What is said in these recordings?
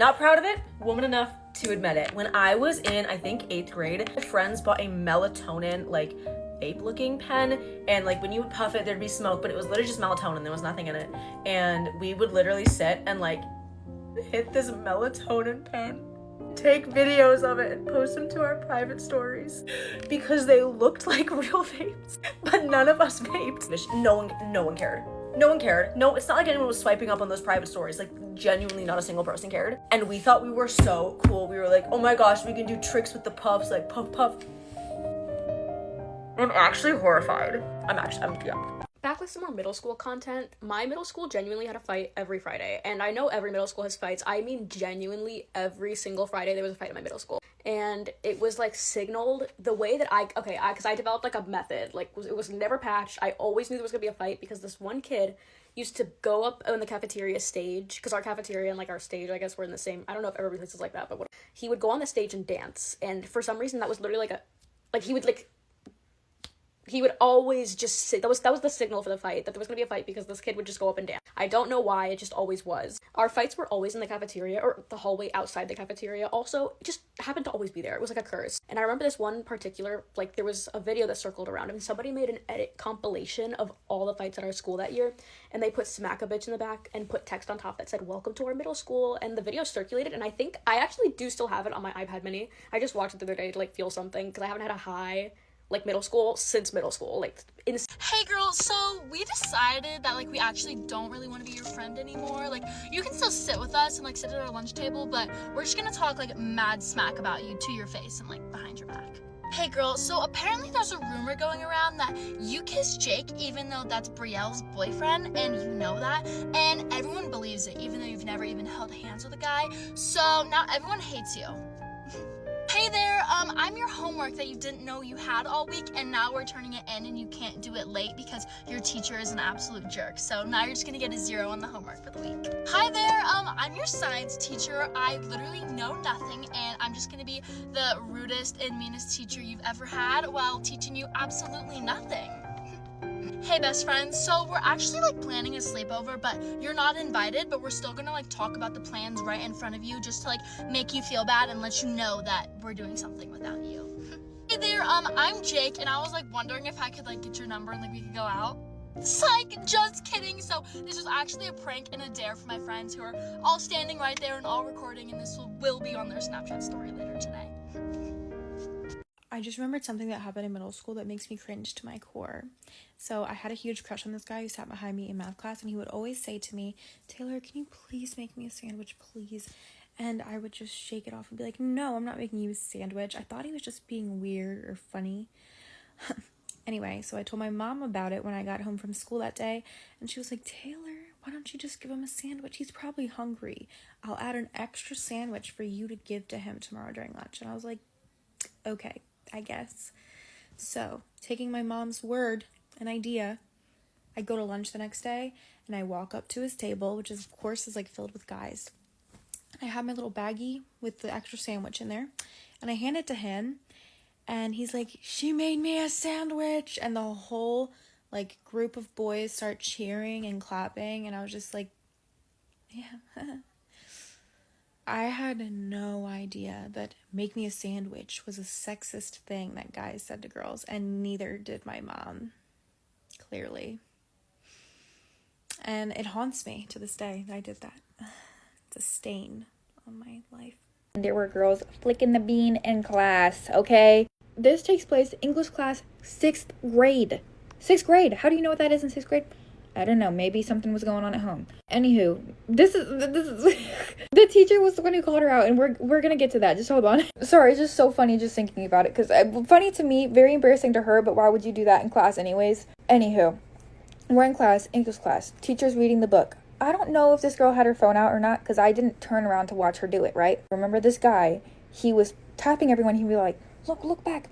Not proud of it, woman enough to admit it. When I was in, I think 8th grade, my friends bought a melatonin, like, vape looking pen, and like when you would puff it, there'd be smoke, but it was literally just melatonin, there was nothing in it. And we would literally sit and like hit this melatonin pen, take videos of it and post them to our private stories because they looked like real vapes, but none of us vaped. No one cared. No one cared. No, it's not like anyone was swiping up on those private stories. Like, genuinely not a single person cared. And we thought we were so cool. We were like, oh my gosh, we can do tricks with the puffs, like puff, puff. I'm actually horrified. Yeah. Back with some more middle school content, my middle school genuinely had a fight every Friday. And I know every middle school has fights. I mean, genuinely every single Friday there was a fight in my middle school. And it was like signaled the way that because I developed like a method. Like, it was never patched. I always knew there was gonna be a fight because this one kid used to go up on the cafeteria stage, because our cafeteria and like our stage, I guess, were in the same, I don't know if every place is like that, but he would go on the stage and dance. And for some reason that was literally he would always just sit. That was the signal for the fight, that there was gonna be a fight, because this kid would just go up and dance. I don't know why, it just always was. Our fights were always in the cafeteria, or the hallway outside the cafeteria. Also, it just happened to always be there. It was like a curse. And I remember this one particular, like, there was a video that circled around, and somebody made an edit compilation of all the fights at our school that year, and they put "smack a bitch" in the back and put text on top that said "welcome to our middle school," and the video circulated, and I think I actually do still have it on my iPad mini. I just watched it the other day to like feel something, because I haven't had a high like middle school since middle school. Like, hey girl, so we decided that like we actually don't really want to be your friend anymore. Like, you can still sit with us and like sit at our lunch table, but we're just gonna talk like mad smack about you to your face and like behind your back. Hey girl, so apparently there's a rumor going around that you kissed Jake even though that's Brielle's boyfriend, and you know that, and everyone believes it even though you've never even held hands with a guy, so now everyone hates you. Hey there, I'm your homework that you didn't know you had all week, and now we're turning it in and you can't do it late because your teacher is an absolute jerk. So now you're just gonna get a 0 on the homework for the week. Hi there, I'm your science teacher. I literally know nothing, and I'm just gonna be the rudest and meanest teacher you've ever had while teaching you absolutely nothing. Hey best friends, so we're actually like planning a sleepover, but you're not invited, but we're still gonna like talk about the plans right in front of you just to like make you feel bad and let you know that we're doing something without you. Hey there, I'm Jake, and I was like wondering if I could like get your number and like we could go out. Psych, just kidding. So this was actually a prank and a dare for my friends who are all standing right there and all recording, and this will be on their Snapchat story later today. I just remembered something that happened in middle school that makes me cringe to my core. So I had a huge crush on this guy who sat behind me in math class, and he would always say to me, "Taylor, can you please make me a sandwich, please?" And I would just shake it off and be like, "No, I'm not making you a sandwich." I thought he was just being weird or funny. Anyway, so I told my mom about it when I got home from school that day, and she was like, "Taylor, why don't you just give him a sandwich? He's probably hungry. I'll add an extra sandwich for you to give to him tomorrow during lunch." And I was like, okay, I guess. So, taking my mom's word and idea, I go to lunch the next day, and I walk up to his table, which is, of course, is like filled with guys. I have my little baggie with the extra sandwich in there, and I hand it to him, and he's like, "She made me a sandwich," and the whole like group of boys start cheering and clapping, and I was just like, yeah. I had no idea that "make me a sandwich" was a sexist thing that guys said to girls, and neither did my mom, clearly. And it haunts me to this day that I did that. It's a stain on my life. There were girls flicking the bean in class, okay? This takes place English class, 6th grade. 6th grade. How do you know what that is in 6th grade? I don't know. Maybe something was going on at home. Anywho, this is the teacher was the one who called her out, and we're gonna get to that. Just hold on. Sorry, it's just so funny just thinking about it, because funny to me, very embarrassing to her, but why would you do that in class anyways? Anywho, we're in class, English class. Teacher's reading the book. I don't know if this girl had her phone out or not, because I didn't turn around to watch her do it, right? Remember this guy, he was tapping everyone. He'd be like, look back.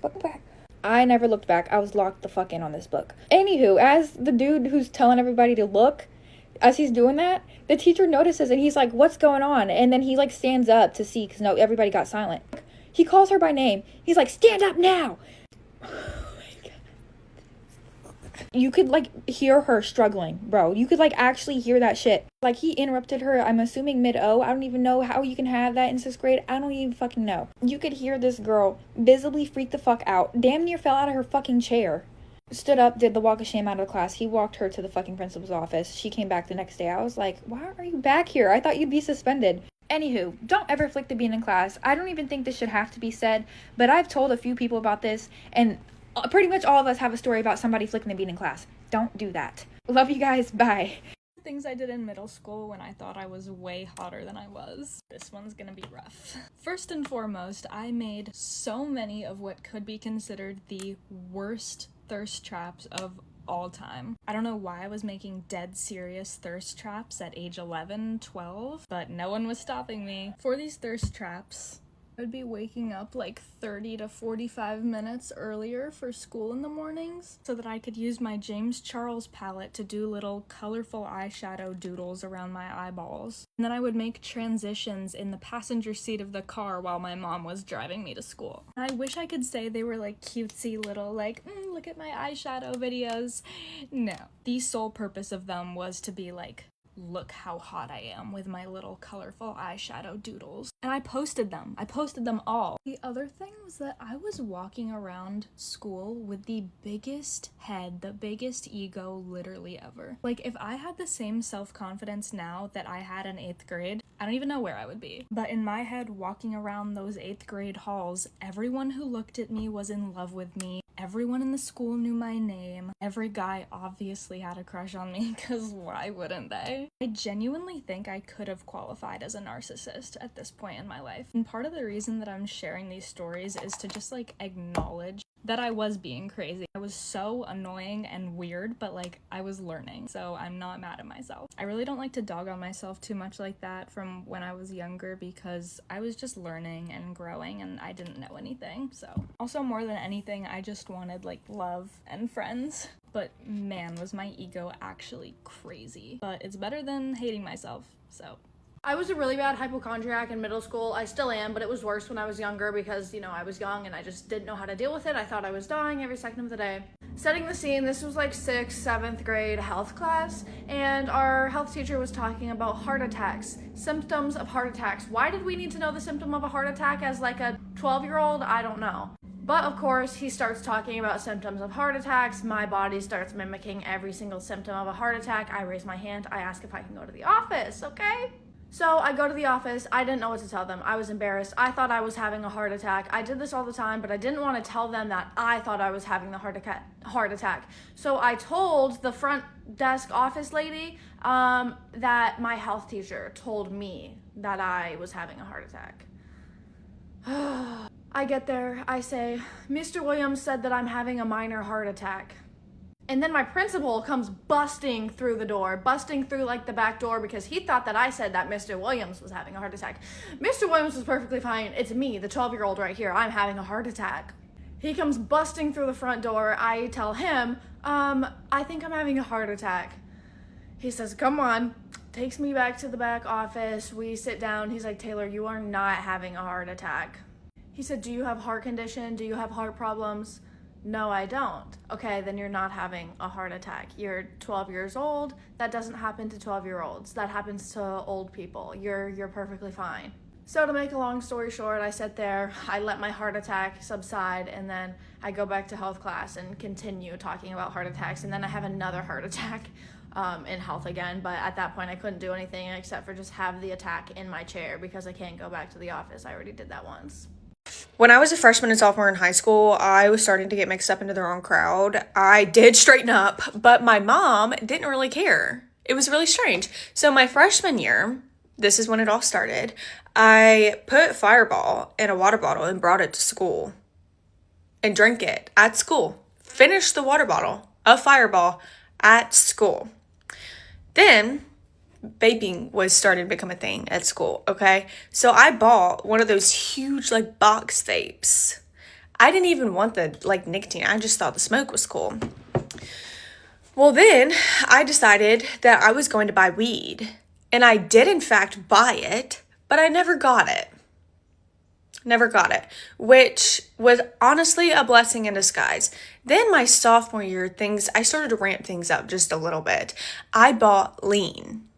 I never looked back. I was locked the fuck in on this book. Anywho, as the dude who's telling everybody to look, as he's doing that, the teacher notices, and he's like, "What's going on?" And then he like stands up to see, because no, everybody got silent. He calls her by name. He's like, "Stand up now." Oh my God. You could, like, hear her struggling, bro. You could, like, actually hear that shit. Like, he interrupted her, I'm assuming mid-O. I don't even know how you can have that in 6th grade. I don't even fucking know. You could hear this girl visibly freak the fuck out. Damn near fell out of her fucking chair. Stood up, did the walk of shame out of the class. He walked her to the fucking principal's office. She came back the next day. I was like, why are you back here? I thought you'd be suspended. Anywho, don't ever flick the bean in class. I don't even think this should have to be said, but I've told a few people about this, and pretty much all of us have a story about somebody flicking the bean in class. Don't do that. Love you guys. Bye. Things I did in middle school when I thought I was way hotter than I was. This one's gonna be rough. First and foremost, I made so many of what could be considered the worst thirst traps of all time. I don't know why I was making dead serious thirst traps at age 11, 12, but no one was stopping me. For these thirst traps, I would be waking up like 30 to 45 minutes earlier for school in the mornings so that I could use my James Charles palette to do little colorful eyeshadow doodles around my eyeballs. And then I would make transitions in the passenger seat of the car while my mom was driving me to school. I wish I could say they were like cutesy little like, look at my eyeshadow videos. No. The sole purpose of them was to be like, look how hot I am with my little colorful eyeshadow doodles. And I posted them. I posted them all. The other thing was that I was walking around school with the biggest head, the biggest ego literally ever. Like, if I had the same self-confidence now that I had in 8th grade, I don't even know where I would be. But in my head, walking around those 8th grade halls, everyone who looked at me was in love with me. Everyone in the school knew my name. Every guy obviously had a crush on me, because why wouldn't they? I genuinely think I could have qualified as a narcissist at this point in my life. And part of the reason that I'm sharing these stories is to just like acknowledge that I was being crazy. I was so annoying and weird, but like I was learning, so I'm not mad at myself. I really don't like to dog on myself too much like that from when I was younger because I was just learning and growing and I didn't know anything. So also more than anything, I just wanted like love and friends. But man, was my ego actually crazy. But it's better than hating myself, so. I was a really bad hypochondriac in middle school. I still am, but it was worse when I was younger because, I was young and I just didn't know how to deal with it. I thought I was dying every second of the day. Setting the scene, this was like 6th, 7th grade health class, and our health teacher was talking about heart attacks, symptoms of heart attacks. Why did we need to know the symptom of a heart attack as like a 12-year-old? I don't know. But of course, he starts talking about symptoms of heart attacks. My body starts mimicking every single symptom of a heart attack. I raise my hand. I ask if I can go to the office, okay? So I go to the office. I didn't know what to tell them. I was embarrassed. I thought I was having a heart attack. I did this all the time, but I didn't want to tell them that I thought I was having the heart attack. So I told the front desk office lady that my health teacher told me that I was having a heart attack. I get there. I say, Mr. Williams said that I'm having a minor heart attack. And then my principal comes busting through the door, busting through like the back door because he thought that I said that Mr. Williams was having a heart attack. Mr. Williams was perfectly fine. It's me, the 12-year-old right here. I'm having a heart attack. He comes busting through the front door. I tell him, I think I'm having a heart attack. He says, come on, takes me back to the back office. We sit down. He's like, Taylor, you are not having a heart attack. He said, do you have heart condition? Do you have heart problems? No, I don't. Okay, then you're not having a heart attack. You're 12 years old. That doesn't happen to 12-year-olds. That happens to old people. You're perfectly fine. So to make a long story short, I sit there, I let my heart attack subside, and then I go back to health class and continue talking about heart attacks, and then I have another heart attack in health again, but at that point I couldn't do anything except for just have the attack in my chair because I can't go back to the office. I already did that once. When I was a freshman and sophomore in high school, I was starting to get mixed up into the wrong crowd. I did straighten up, but my mom didn't really care. It was really strange. So my freshman year, this is when it all started, I put Fireball in a water bottle and brought it to school and drank it at school. Finished the water bottle of Fireball at school. Then vaping was starting to become a thing at school, okay? So I bought one of those huge, like, box vapes. I didn't even want the, like, nicotine. I just thought the smoke was cool. Well, then I decided that I was going to buy weed. And I did, in fact, buy it, but I never got it. Never got it, which was honestly a blessing in disguise. Then my sophomore year, I started to ramp things up just a little bit. I bought lean.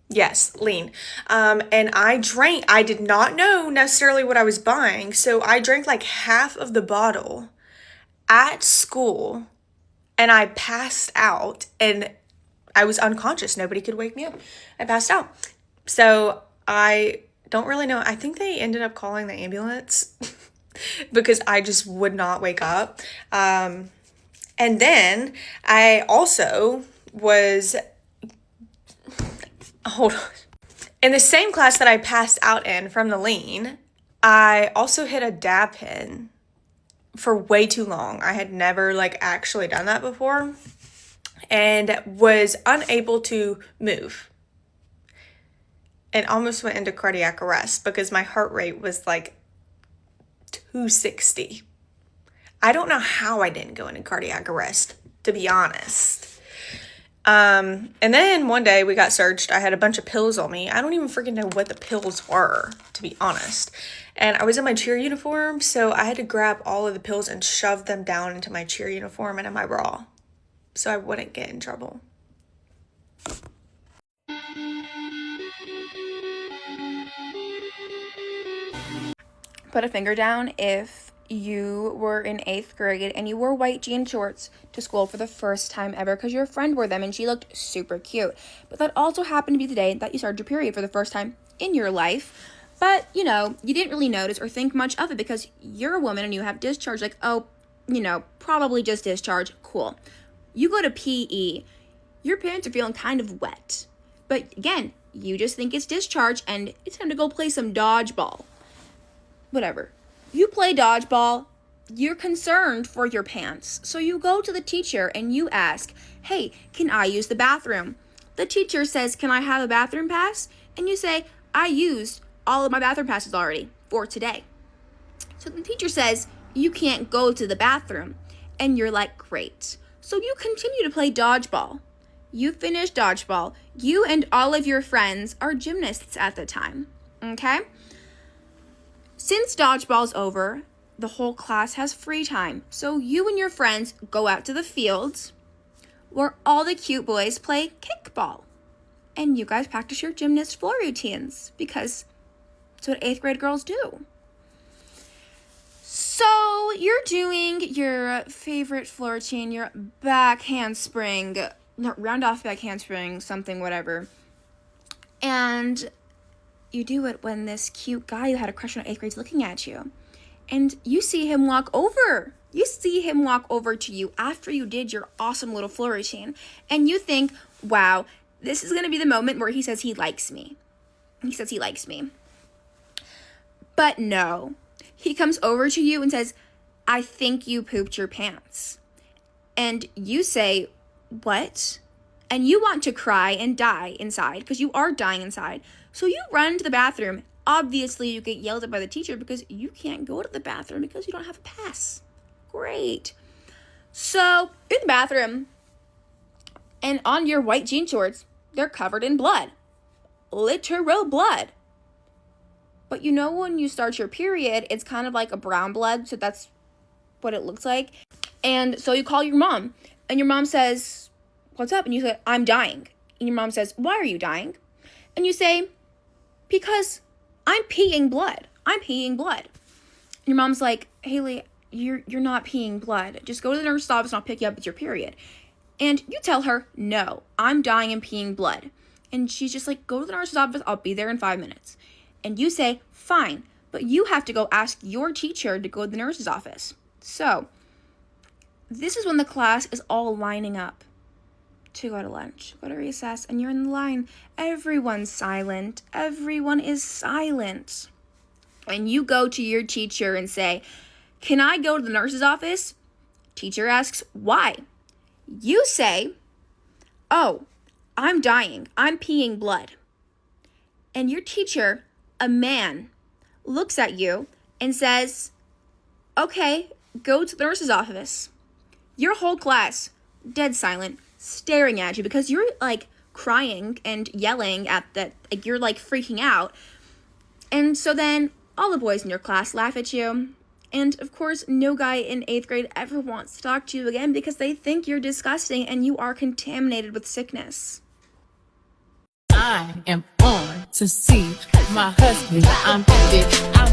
Yes, lean. And I did not know necessarily what I was buying, so I drank like half of the bottle at school, and I passed out, and I was unconscious. Nobody could wake me up. I passed out. So I don't really know. I think they ended up calling the ambulance because I just would not wake up. And then I also was, hold on. In the same class that I passed out in from the lean, I also hit a dab pen for way too long. I had never actually done that before and was unable to move. And almost went into cardiac arrest because my heart rate was 260. I don't know how I didn't go into cardiac arrest, to be honest. And then one day we got searched. I had a bunch of pills on me. I don't even freaking know what the pills were, to be honest. And I was in my cheer uniform, so I had to grab all of the pills and shove them down into my cheer uniform and in my bra so I wouldn't get in trouble. Put a finger down if you were in 8th grade and you wore white jean shorts to school for the first time ever because your friend wore them and she looked super cute. But that also happened to be the day that you started your period for the first time in your life. But, you didn't really notice or think much of it because you're a woman and you have discharge. Probably just discharge. Cool. You go to PE. Your pants are feeling kind of wet. But again, you just think it's discharge and it's time to go play some dodgeball. Whatever. You play dodgeball, you're concerned for your pants. So you go to the teacher and you ask, hey, can I use the bathroom? The teacher says, can I have a bathroom pass? And you say, I used all of my bathroom passes already for today. So the teacher says, you can't go to the bathroom. And you're like, great. So you continue to play dodgeball. You finish dodgeball. You and all of your friends are gymnasts at the time. Okay? Since dodgeball's over, the whole class has free time. So you and your friends go out to the fields where all the cute boys play kickball. And you guys practice your gymnast floor routines because that's what 8th grade girls do. So you're doing your favorite floor routine, your back handspring, round off back handspring, something, whatever. And you do it when this cute guy you had a crush on in 8th grade is looking at you. And you see him walk over. You see him walk over to you after you did your awesome little floor routine. And you think, wow, this is going to be the moment where he says he likes me. He says he likes me. But no. He comes over to you and says, I think you pooped your pants. And you say, what? And you want to cry and die inside because you are dying inside. So you run to the bathroom. Obviously, you get yelled at by the teacher because you can't go to the bathroom because you don't have a pass. Great. So you're in the bathroom, and on your white jean shorts, they're covered in blood. Literal blood. But when you start your period, it's kind of like a brown blood, so that's what it looks like. And so you call your mom, and your mom says, what's up? And you say, I'm dying. And your mom says, why are you dying? And you say, because I'm peeing blood. I'm peeing blood. And your mom's like, Haley, you're not peeing blood. Just go to the nurse's office and I'll pick you up with your period. And you tell her, no, I'm dying and peeing blood. And she's just like, go to the nurse's office. I'll be there in 5 minutes. And you say, fine, but you have to go ask your teacher to go to the nurse's office. So this is when the class is all lining up to go to lunch, go to recess, and you're in the line. Everyone's silent. Everyone is silent. And you go to your teacher and say, can I go to the nurse's office? Teacher asks, why? You say, oh, I'm dying. I'm peeing blood. And your teacher, a man, looks at you and says, okay, go to the nurse's office. Your whole class, dead silent, staring at you because you're crying and yelling at that, you're freaking out. And so then All the boys in your class laugh at you. And of course, no guy in 8th grade ever wants to talk to you again because they think you're disgusting and you are contaminated with sickness. I am on to see my husband. I'm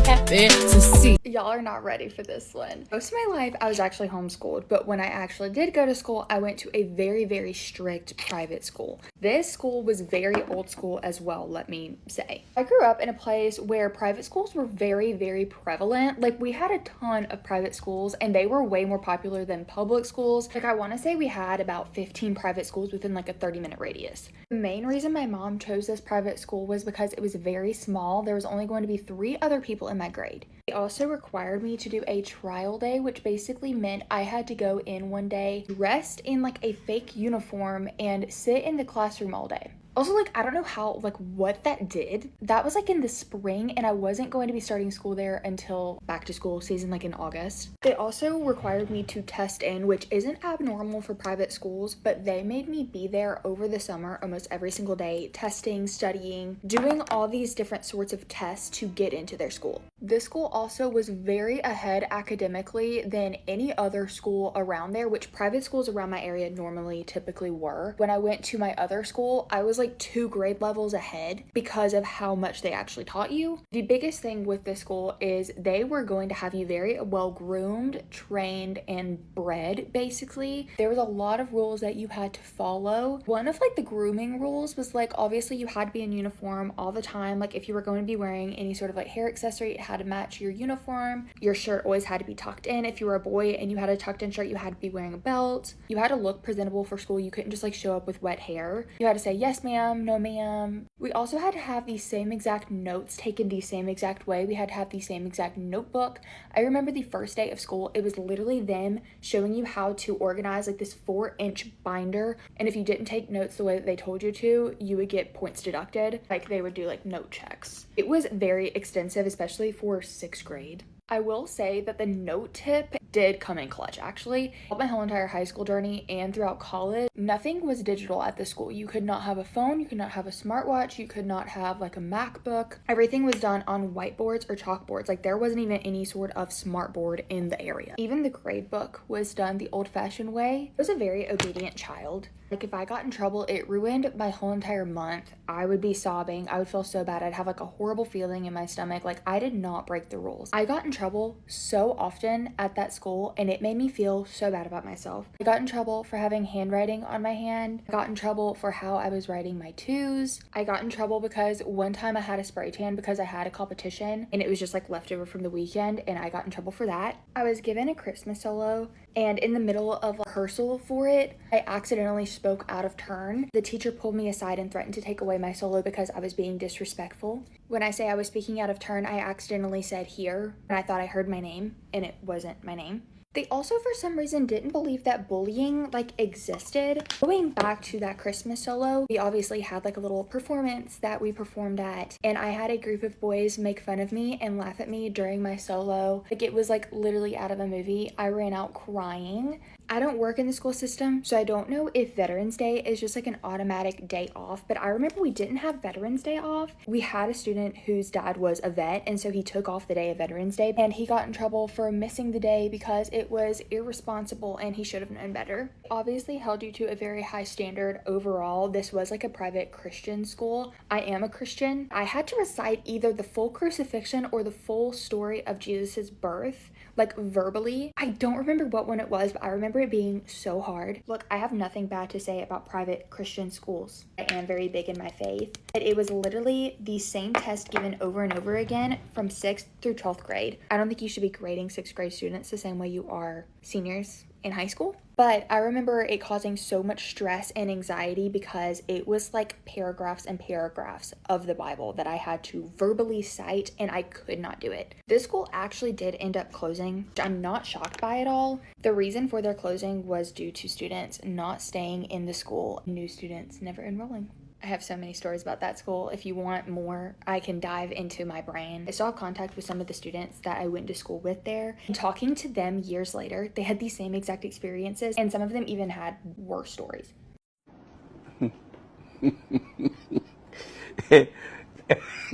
happy to see. Y'all are not ready for this one. Most of my life, I was actually homeschooled, but when I actually did go to school, I went to a very, very strict private school. This school was very old school as well, let me say. I grew up in a place where private schools were very, very prevalent. Like, we had a ton of private schools, and they were way more popular than public schools. Like, I want to say we had about 15 private schools within like a 30-minute radius. The main reason my mom chose this private school was because it was very small. There was only going to be 3 other people in my grade. They also required me to do a trial day, which basically meant I had to go in one day, dressed in like a fake uniform, and sit in the classroom all day. Also, like, I don't know how, like, what that did. That was, like, in the spring, and I wasn't going to be starting school there until back to school season, like, in August. They also required me to test in, which isn't abnormal for private schools, but they made me be there over the summer almost every single day, testing, studying, doing all these different sorts of tests to get into their school. This school also was very ahead academically than any other school around there, which private schools around my area normally typically were. When I went to my other school, I was like 2 grade levels ahead because of how much they actually taught you. The biggest thing with this school is they were going to have you very well groomed, trained, and bred, basically. There was a lot of rules that you had to follow. One of like the grooming rules was like, obviously you had to be in uniform all the time. Like, if you were going to be wearing any sort of like hair accessory, it had to match your uniform. Your shirt always had to be tucked in. If you were a boy and you had a tucked in shirt, you had to be wearing a belt. You had to look presentable for school. You couldn't just like show up with wet hair. You had to say yes ma'am, no ma'am. We also had to have the same exact notes taken the same exact way. We had to have the same exact notebook. I remember the first day of school, it was literally them showing you how to organize like this 4-inch binder, and if you didn't take notes the way that they told you to, you would get points deducted. Like, they would do like note checks. It was very extensive, especially for 6th grade. I will say that the note tip did come in clutch, actually. My whole entire high school journey and throughout college, nothing was digital at the school. You could not have a phone, you could not have a smartwatch, you could not have like a MacBook. Everything was done on whiteboards or chalkboards. Like, there wasn't even any sort of smart board in the area. Even the grade book was done the old-fashioned way. I was a very obedient child. Like, if I got in trouble, it ruined my whole entire month. I would be sobbing. I would feel so bad. I'd have like a horrible feeling in my stomach. Like, I did not break the rules. I got in trouble so often at that school, and it made me feel so bad about myself. I got in trouble for having handwriting on my hand. I got in trouble for how I was writing my twos. I got in trouble because one time I had a spray tan because I had a competition, and it was just like leftover from the weekend, and I got in trouble for that. I was given a Christmas solo, and in the middle of rehearsal for it, I accidentally spoke out of turn. The teacher pulled me aside and threatened to take away my solo because I was being disrespectful. When I say I was speaking out of turn, I accidentally said here, and I thought I heard my name, and it wasn't my name. They also, for some reason, didn't believe that bullying, like, existed. Going back to that Christmas solo, we obviously had, like, a little performance that we performed at, and I had a group of boys make fun of me and laugh at me during my solo. Like, it was, like, literally out of a movie. I ran out crying. I don't work in the school system, so I don't know if Veterans Day is just like an automatic day off, but I remember we didn't have Veterans Day off. We had a student whose dad was a vet, and so he took off the day of Veterans Day, and he got in trouble for missing the day because it was irresponsible and he should have known better. Obviously held you to a very high standard overall. This was like a private Christian school. I am a Christian. I had to recite either the full crucifixion or the full story of Jesus's birth, like verbally. I don't remember what one it was, but I remember it being so hard. Look, I have nothing bad to say about private Christian schools. I am very big in my faith, but it was literally the same test given over and over again from 6th through 12th grade. I don't think you should be grading 6th grade students the same way you are seniors in high school. But I remember it causing so much stress and anxiety because it was like paragraphs and paragraphs of the Bible that I had to verbally cite, and I could not do it. This school actually did end up closing, which I'm not shocked by at all. The reason for their closing was due to students not staying in the school, new students never enrolling. I have so many stories about that school. If you want more, I can dive into my brain. I still have contact with some of the students that I went to school with there. And talking to them years later, they had the same exact experiences, and some of them even had worse stories.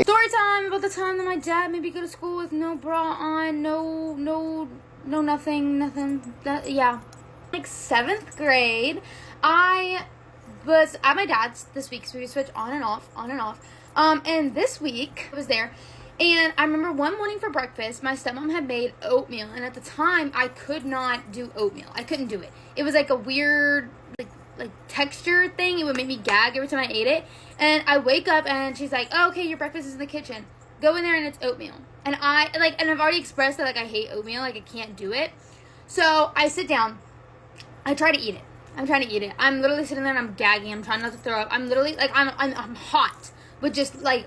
Story story time about the time that my dad made me go to school with no bra on, no, nothing. Yeah. Like 7th grade, I was at my dad's this week, so we switched on and off. And this week I was there, and I remember one morning for breakfast, my stepmom had made oatmeal, and at the time I could not do oatmeal. I couldn't do it. It was like a weird like texture thing. It would make me gag every time I ate it. And I wake up and she's like, "Oh, okay, your breakfast is in the kitchen. Go in there and it's oatmeal." And I've already expressed that like I hate oatmeal, like I can't do it. So I sit down. I try to eat it. I'm literally sitting there and I'm gagging. I'm trying not to throw up. I'm literally like I'm hot, but just like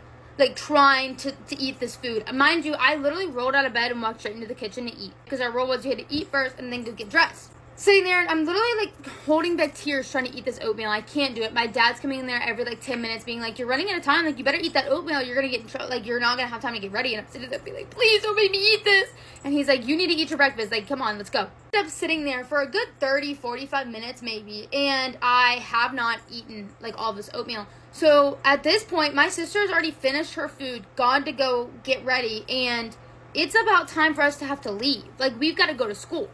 trying to eat this food. Mind you, I literally rolled out of bed and walked straight into the kitchen to eat, because our rule was you had to eat first and then go get dressed. Sitting there, and I'm literally like holding back tears trying to eat this oatmeal. I can't do it. My dad's coming in there every like 10 minutes being like, "You're running out of time. Like, you better eat that oatmeal. You're gonna get in trouble. Like, you're not gonna have time to get ready." And I'm sitting there being like, "Please don't make me eat this." And he's like, "You need to eat your breakfast. Like, come on, let's go." I'm sitting there for a good 30-45 minutes maybe, and I have not eaten like all this oatmeal. So at this point, my sister's already finished her food, gone to go get ready, and it's about time for us to have to leave. Like, we've got to go to school.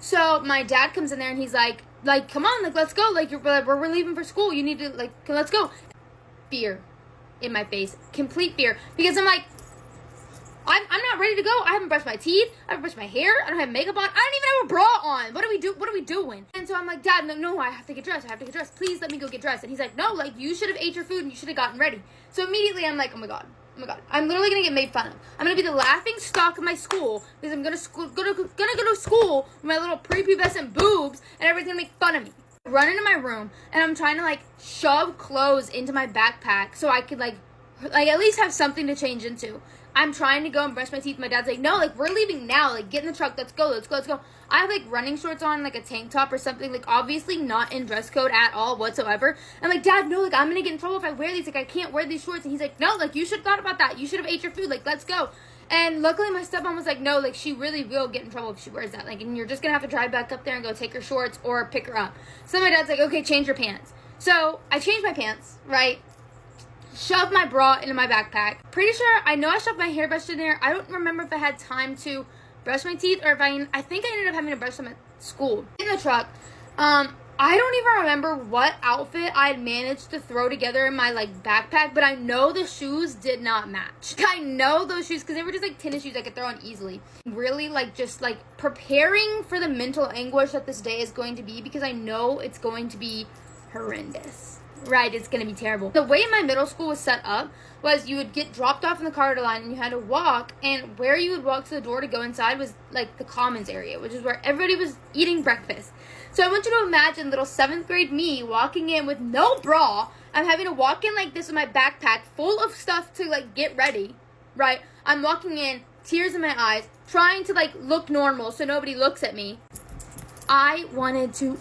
So my dad comes in there and he's like, "Come on, like, let's go. Like, we're leaving for school. You need to, like, let's go." Fear in my face, complete fear, because I'm like, I'm not ready to go. I haven't brushed my teeth. I haven't brushed my hair. I don't have makeup on. I don't even have a bra on. What are we doing? And so I'm like, "Dad, no, I have to get dressed. Please let me go get dressed." And he's like, "No, like, you should have ate your food and you should have gotten ready." So immediately I'm like, oh my god. I'm literally gonna get made fun of. I'm gonna be the laughing stock of my school, because I'm gonna go to school with my little prepubescent boobs, and everybody's gonna make fun of me. I run into my room, and I'm trying to like shove clothes into my backpack so I could like at least have something to change into. I'm trying to go and brush my teeth. My dad's like, "No, like, we're leaving now. Like, get in the truck. Let's go. I have, like, running shorts on, like, a tank top or something. Like, obviously not in dress code at all whatsoever. I'm like, "Dad, no, like, I'm going to get in trouble if I wear these. Like, I can't wear these shorts." And he's like, "No, like, you should have thought about that. You should have ate your food. Like, let's go." And luckily my stepmom was like, "No, like, she really will get in trouble if she wears that. Like, and you're just going to have to drive back up there and go take her shorts or pick her up." So my dad's like, "Okay, change your pants." So I changed my pants, right? Shoved my bra into my backpack. Pretty sure, I know I shoved my hairbrush in there. I don't remember if I had time to brush my teeth, or if I think I ended up having to brush them at school. In the truck, I don't even remember what outfit I had managed to throw together in my, like, backpack, but I know the shoes did not match. I know those shoes, because they were just, like, tennis shoes I could throw on easily. Really, like, just, like, preparing for the mental anguish that this day is going to be, because I know it's going to be horrendous. Right, it's gonna be terrible. The way my middle school was set up was you would get dropped off in the corridor line and you had to walk, and where you would walk to the door to go inside was like the commons area, which is where everybody was eating breakfast. So I want you to imagine little 7th grade me walking in with no bra. I'm having to walk in like this with my backpack full of stuff to like get ready, right? I'm walking in, tears in my eyes, trying to like look normal so nobody looks at me. I wanted to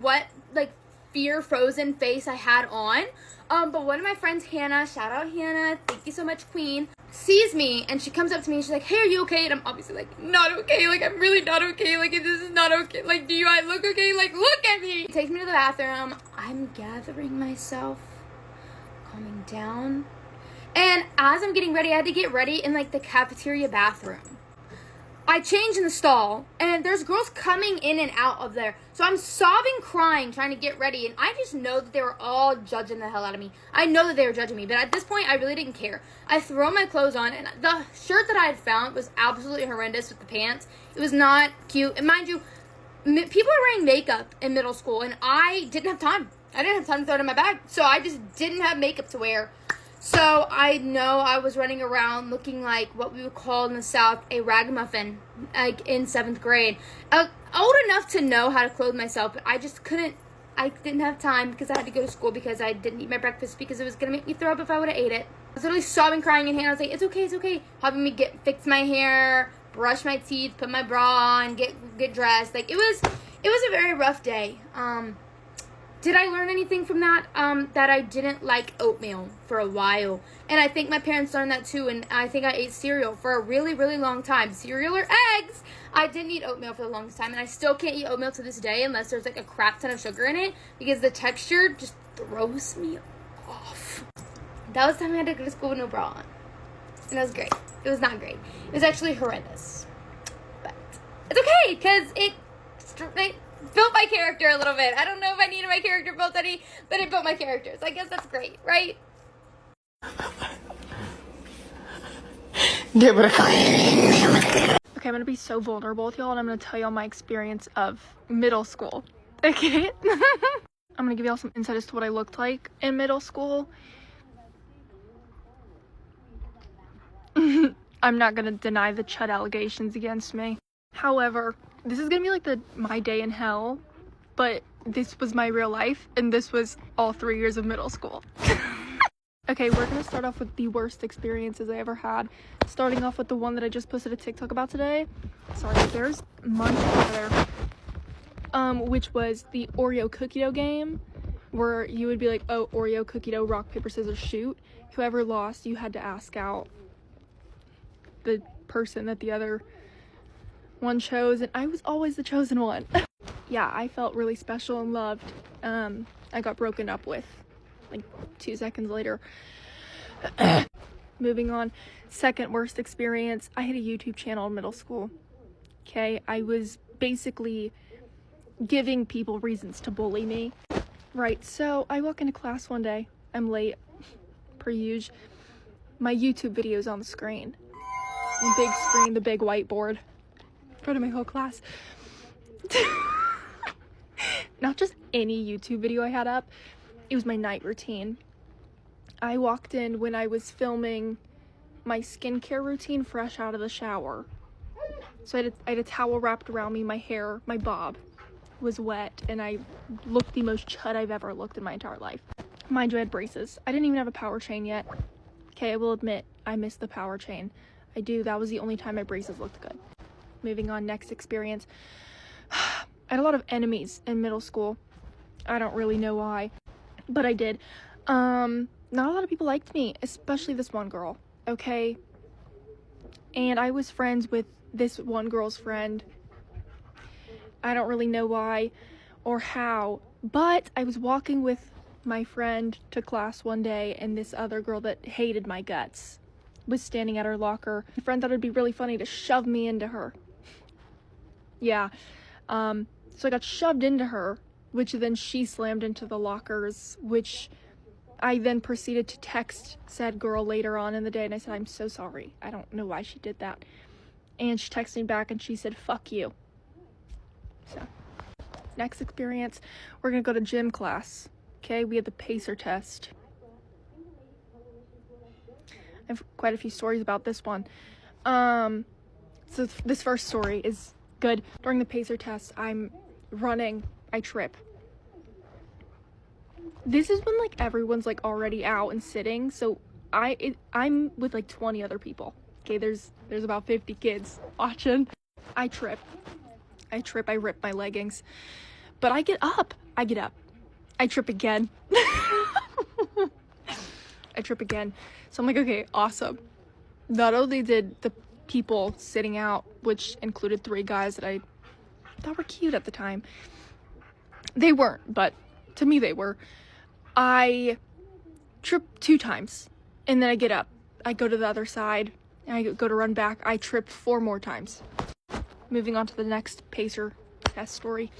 what like fear frozen face I had on, but one of my friends, Hannah, shout out Hannah, thank you so much, queen, sees me and she comes up to me and she's like, "Hey, are you okay?" And I'm obviously like, "Not okay, like, I'm really not okay, like, this is not okay, like, do I look okay, like, look at me." She takes me to the bathroom. I'm gathering myself, calming down, and as I'm getting ready, I had to get ready in like the cafeteria bathroom. I change in the stall, and there's girls coming in and out of there. So I'm sobbing, crying, trying to get ready, and I just know that they were all judging the hell out of me. I know that they were judging me, but at this point, I really didn't care. I throw my clothes on, and the shirt that I had found was absolutely horrendous with the pants. It was not cute. And mind you, people are wearing makeup in middle school, and I didn't have time. I didn't have time to throw it in my bag, so I just didn't have makeup to wear. So I know I was running around looking like what we would call in the South a ragamuffin, like in 7th grade. Old enough to know how to clothe myself, but I just couldn't. I didn't have time because I had to go to school because I didn't eat my breakfast because it was going to make me throw up if I would have ate it. I was literally sobbing, crying in hand. I was like, it's okay. Helping me fix my hair, brush my teeth, put my bra on, get dressed. Like, it was a very rough day. Did I learn anything from that? That I didn't like oatmeal for a while. And I think my parents learned that too. And I think I ate cereal for a really, really long time. Cereal or eggs. I didn't eat oatmeal for the longest time. And I still can't eat oatmeal to this day unless there's like a crap ton of sugar in it. Because the texture just throws me off. That was the time I had to go to school with no bra on. And it was great. It was not great. It was actually horrendous. But it's okay because it built my character a little bit. I don't know if I needed my character built any, but it built my character. So I guess that's great, right? Okay, I'm gonna be so vulnerable with y'all, and I'm gonna tell y'all my experience of middle school. Okay? I'm gonna give y'all some insight as to what I looked like in middle school. I'm not gonna deny the chud allegations against me. However, this is gonna be like my day in hell, but this was my real life, and this was all 3 years of middle school. Okay, we're gonna start off with the worst experiences I ever had. Starting off with the one that I just posted a TikTok about today. Sorry, there's munch over there. Which was the Oreo cookie dough game, where you would be like, oh, Oreo cookie dough, rock, paper, scissors, shoot. Whoever lost, you had to ask out the person that the other one chose, and I was always the chosen one. Yeah, I felt really special and loved. I got broken up with like 2 seconds later. Moving on, second worst experience. I had a YouTube channel in middle school. Okay, I was basically giving people reasons to bully me. Right, so I walk into class one day. I'm late, per usual. My YouTube video's on the screen. The big screen, the big whiteboard. In front of my whole class. Not just any YouTube video I had up. It was my night routine. I walked in when I was filming my skincare routine fresh out of the shower. So I had a towel wrapped around me, my hair, my bob was wet, and I looked the most chud I've ever looked in my entire life. Mind you, I had braces. I didn't even have a power chain yet. Okay, I will admit, I missed the power chain. I do, that was the only time my braces looked good. Moving on, next experience. I had a lot of enemies in middle school. I don't really know why, but I did. Not a lot of people liked me, especially this one girl, okay? And I was friends with this one girl's friend. I don't really know why or how, but I was walking with my friend to class one day, and this other girl that hated my guts was standing at her locker. My friend thought it'd be really funny to shove me into her. Yeah, so I got shoved into her, which then she slammed into the lockers, which I then proceeded to text said girl later on in the day, and I said, I'm so sorry. I don't know why she did that. And she texted me back, and she said, fuck you. So, next experience, we're gonna go to gym class. Okay, we had the pacer test. I have quite a few stories about this one. So this first story is good. During the pacer test, I'm running, I trip. This is when like everyone's like already out and sitting, so I'm with like 20 other people. Okay, there's about 50 kids watching. I trip, I rip my leggings, but I get up. I trip again. I trip again. So I'm like, okay, awesome. Not only did the people sitting out, which included 3 guys that I thought were cute at the time, they weren't, but to me they were. I trip 2 times, and then I get up. I go to the other side, and I go to run back. I tripped 4 more times. Moving on to the next pacer test story.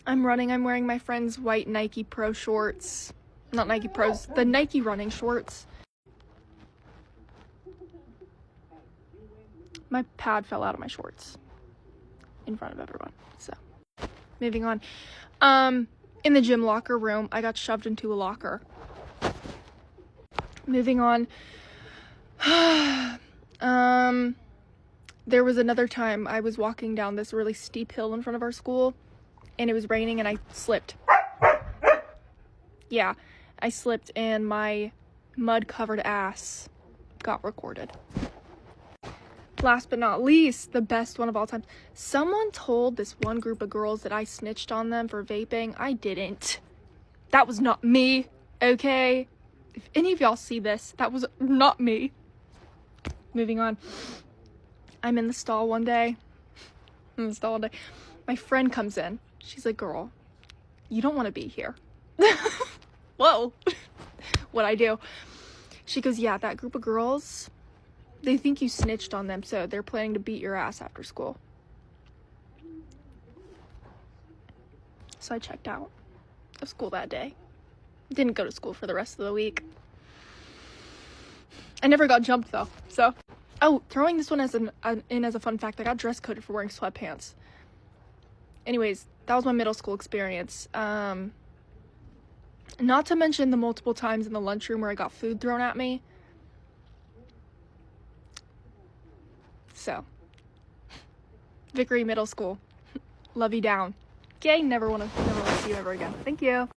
I'm running. I'm wearing my friend's white Nike Pro shorts. Not Nike Pros, the Nike running shorts. My pad fell out of my shorts in front of everyone. So, moving on. In the gym locker room, I got shoved into a locker. Moving on. There was another time I was walking down this really steep hill in front of our school, and it was raining, and I slipped. Yeah, I slipped, and my mud-covered ass got recorded. last but not least, the best one of all time. Someone told this one group of girls that I snitched on them for vaping. I didn't. That was not me, okay? If any of y'all see this, that was not me. Moving on. I'm in the stall one day. My friend comes in. She's like, girl, you don't want to be here. Whoa. What'd I do? She goes, yeah, that group of girls, they think you snitched on them, so they're planning to beat your ass after school. So I checked out of school that day. Didn't go to school for the rest of the week. I never got jumped though, so. Oh, throwing this one as a fun fact, I got dress coded for wearing sweatpants. Anyways, that was my middle school experience. Not to mention the multiple times in the lunchroom where I got food thrown at me. So, Vickery Middle School. Love you down. Okay, never wanna see you ever again. Thank you.